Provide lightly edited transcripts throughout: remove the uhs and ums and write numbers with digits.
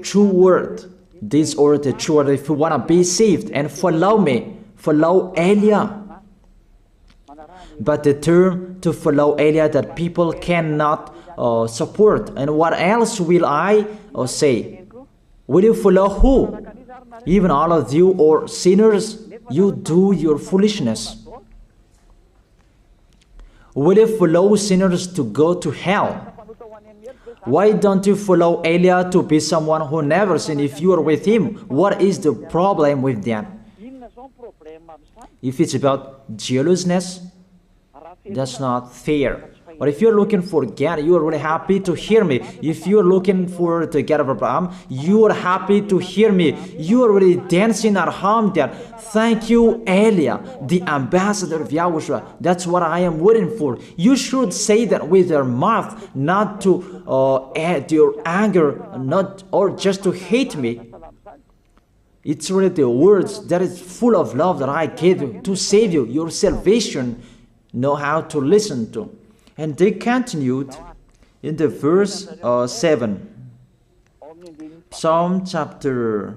true word. This word, the true word, if you want to be saved and follow me, follow Elia. But the term to follow Elia that people cannot support. And what else will I say? Will you follow who? Even all of you or sinners, you do your foolishness. Will you follow sinners to go to hell? Why don't you follow Elia to be someone who never sinned if you are with him? What is the problem with that? If it's about jealousness, that's not fair. But if you're looking for God, you are really happy to hear me. If you're looking for the God of Abraham, you are happy to hear me. You are really dancing at home there. Thank you, Elia, the ambassador of Yahushua. That's what I am waiting for. You should say that with your mouth, not to add your anger, not or just to hate me. It's really the words that is full of love that I gave you to save you. Your salvation, know how to listen to. And they continued in the verse 7. Psalm chapter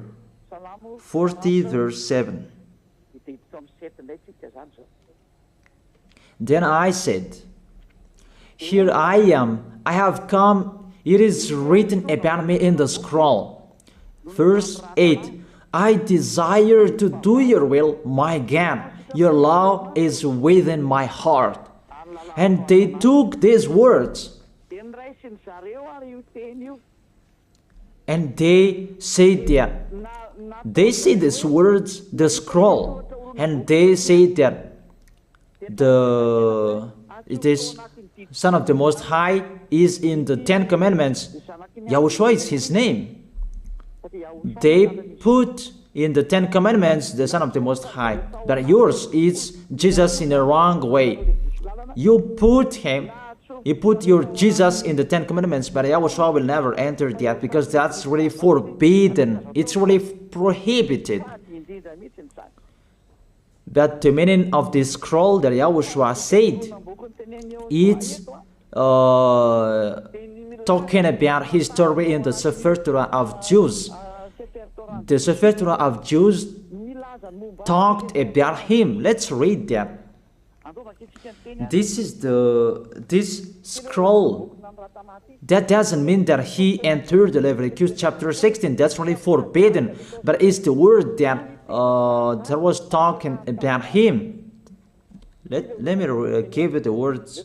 40 verse 7. Then I said, here I am, I have come, it is written about me in the scroll. Verse 8. I desire to do your will, my God. Your law is within my heart. And they took these words and they said that they say these words, the scroll, and they say that it is Son of the Most High is in the 10 Commandments. YAHOSHUAH is his name. They put in the 10 Commandments the Son of the Most High, but yours is Jesus in the wrong way. You put your Jesus in the 10 Commandments, but YAHOSHUAH will never enter that because that's really forbidden. It's really prohibited. But the meaning of this scroll that YAHOSHUAH said, it's talking about his story in the Sefer Torah of Jews. The Sefer Torah of Jews talked about him. Let's read that. This is this scroll. That doesn't mean that he entered the Leviticus chapter 16. That's really forbidden. But it's the word that was talking about him. Let me give you the words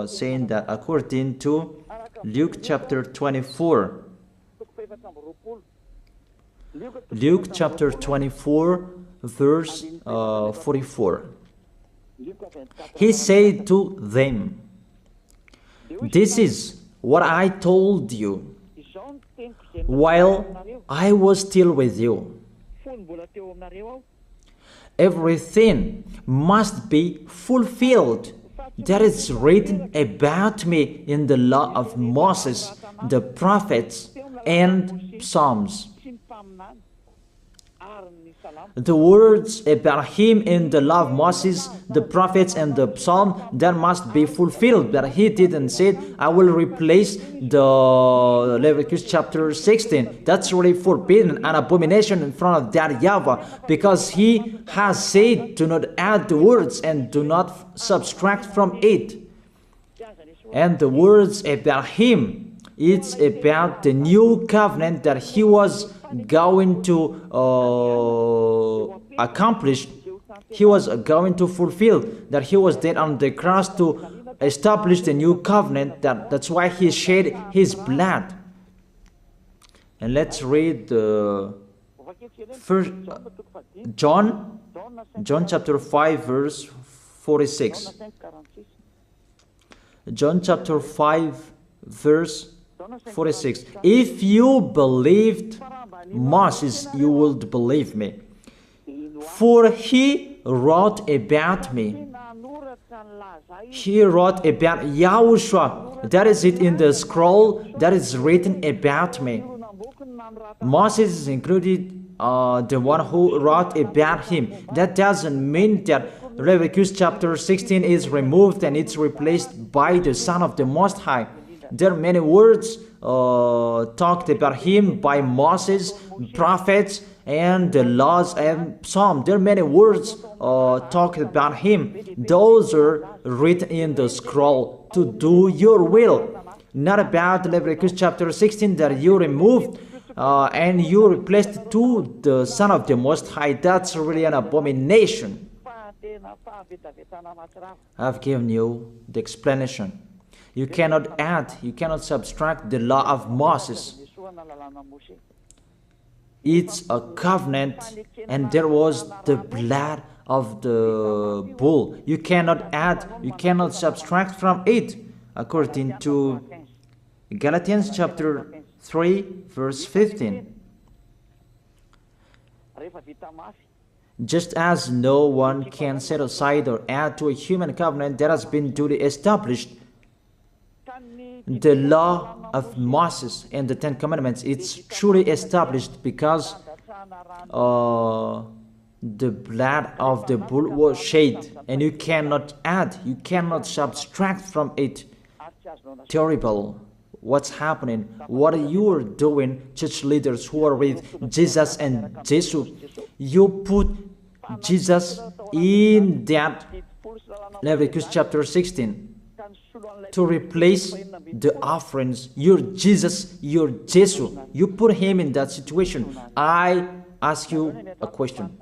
saying that according to Luke chapter 24. Luke chapter 24 verse 44. He said to them, this is what I told you while I was still with you. Everything must be fulfilled that is written about me in the law of Moses, the prophets, and Psalms. The words about him in the law of Moses, the prophets, and the psalm, that must be fulfilled. But he didn't say, I will replace the Leviticus chapter 16. That's really forbidden, an abomination in front of that YAHVAH, because he has said, do not add the words and do not subtract from it. And the words about him, it's about the new covenant that he was going to accomplish. He was going to fulfill, that he was dead on the cross to establish the new covenant. That's why he shed his blood. And let's read first John chapter 5 verse 46. John chapter 5 verse 46. If you believed Moses, you would believe me, for he wrote about me. He wrote about YAHOSHUAH. That is it in the scroll that is written about me. Moses is included, the one who wrote about him. That doesn't mean that Leviticus chapter 16 is removed and it's replaced by the Son of the Most High. There are many words talked about him by Moses, prophets, and the laws and Psalm. There are many words talked about him. Those are written in the scroll to do your will. Not about Leviticus chapter 16 that you removed and you replaced to the Son of the Most High. That's really an abomination. I've given you the explanation. You cannot add, you cannot subtract the law of Moses. It's a covenant, and there was the blood of the bull. You cannot add, you cannot subtract from it, according to Galatians chapter 3, verse 15. Just as no one can set aside or add to a human covenant that has been duly established, the law of Moses and the Ten Commandments, it's truly established because the blood of the bull was shed, and you cannot add, you cannot subtract from it. Terrible. What's happening? What you are doing, church leaders who are with Jesus and Jesus? You put Jesus in that Leviticus chapter 16 to replace the offerings. You're Jesus, you're Jesus. You put him in that situation. I ask you a question.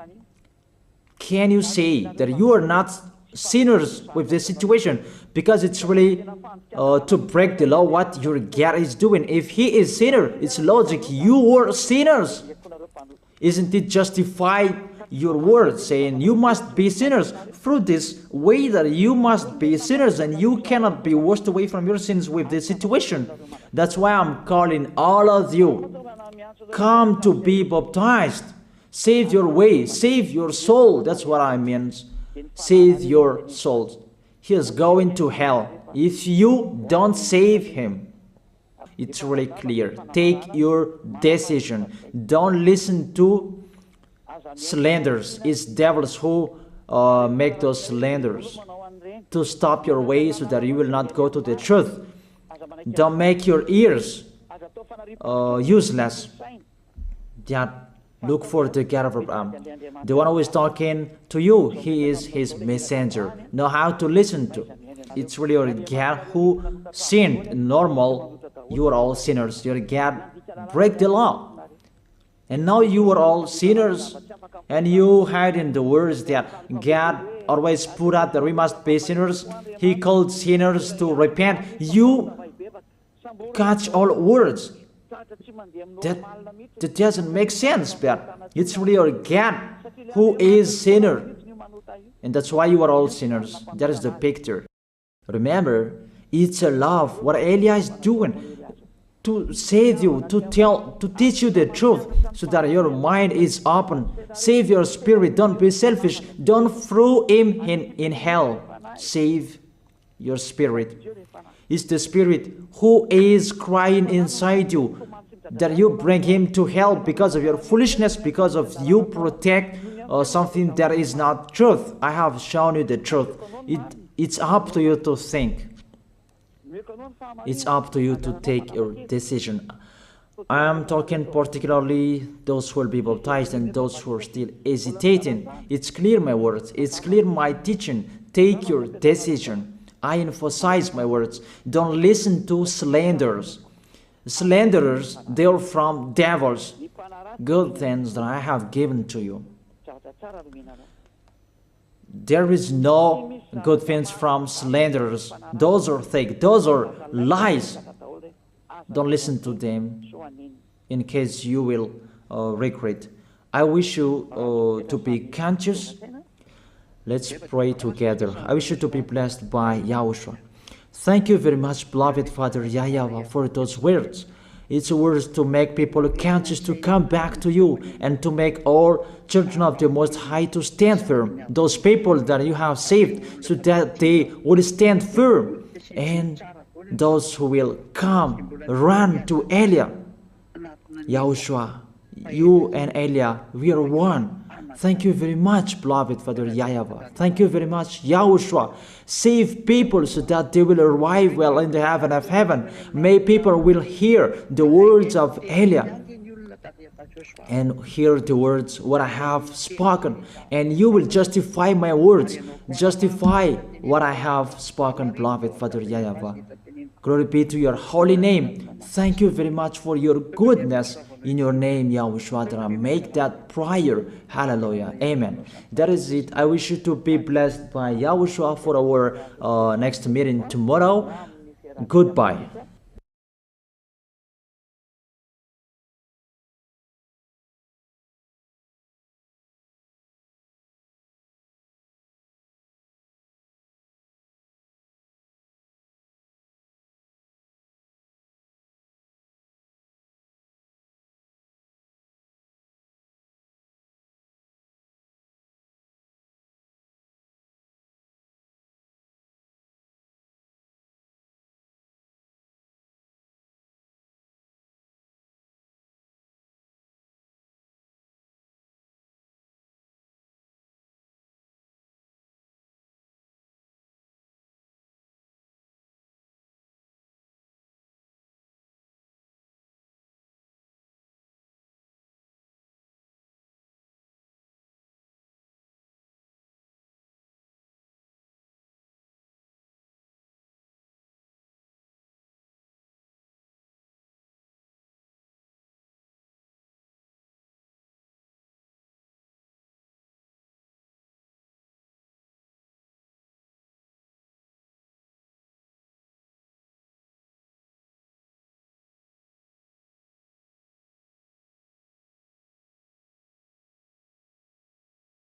Can you say that you are not sinners with this situation? Because it's really to break the law what your God is doing. If he is sinner, it's logic. You are sinners. Isn't it justify your word saying you must be sinners through this way that you must be sinners and you cannot be washed away from your sins with this situation? That's why I'm calling all of you, come to be baptized. Save your way, save your soul. That's what I mean. Save your souls. He is going to hell if you don't save him. It's really clear. Take your decision. Don't listen to slanders. It's devils who make those slanders to stop your way so that you will not go to the truth. Don't make your ears useless. Look for the God of Abraham. The one who is talking to you, he is his messenger. Know how to listen to. It's really your God who sinned. Normal, you are all sinners. Your God break the law. And now you are all sinners. And you hide in the words that God always put out that we must be sinners. He called sinners to repent. You catch all words. That doesn't make sense, but it's really your God who is sinner. And that's why you are all sinners. That is the picture. Remember, it's a love. What Elia is doing to save you, to teach you the truth so that your mind is open. Save your spirit. Don't be selfish. Don't throw him in hell. Save your spirit. It's the spirit who is crying inside you that you bring him to hell because of your foolishness, because of you protect something that is not truth. I have shown you the truth. It's up to you to think. It's up to you to take your decision. I am talking particularly those who will be baptized and those who are still hesitating. It's clear my words. It's clear my teaching. Take your decision. I emphasize my words. Don't listen to slanders. Slanderers, they are from devils. Good things that I have given to you. There is no good things from slanderers. Those are fake. Those are lies. Don't listen to them in case you will regret. I wish you to be conscious. Let's pray together. I wish you to be blessed by YAHOSHUAH. Thank you very much, beloved Father YAHVAH, for those words. It's words to make people conscious to come back to you and to make all children of the Most High to stand firm. Those people that you have saved so that they will stand firm. And those who will come, run to Elia. YAHOSHUAH, you and Elia, we are one. Thank you very much, beloved Father YAHVAH. Thank you very much, Yahushua. Save people so that they will arrive well in the heaven of heaven. May people will hear the words of Elia and hear the words what I have spoken, and you will justify my words, justify what I have spoken, beloved Father YAHVAH. Glory be to your holy name. Thank you very much for your goodness. In your name, Yahushua, that I make that prayer. Hallelujah. Amen. That is it. I wish you to be blessed by Yahushua for our next meeting tomorrow. Goodbye.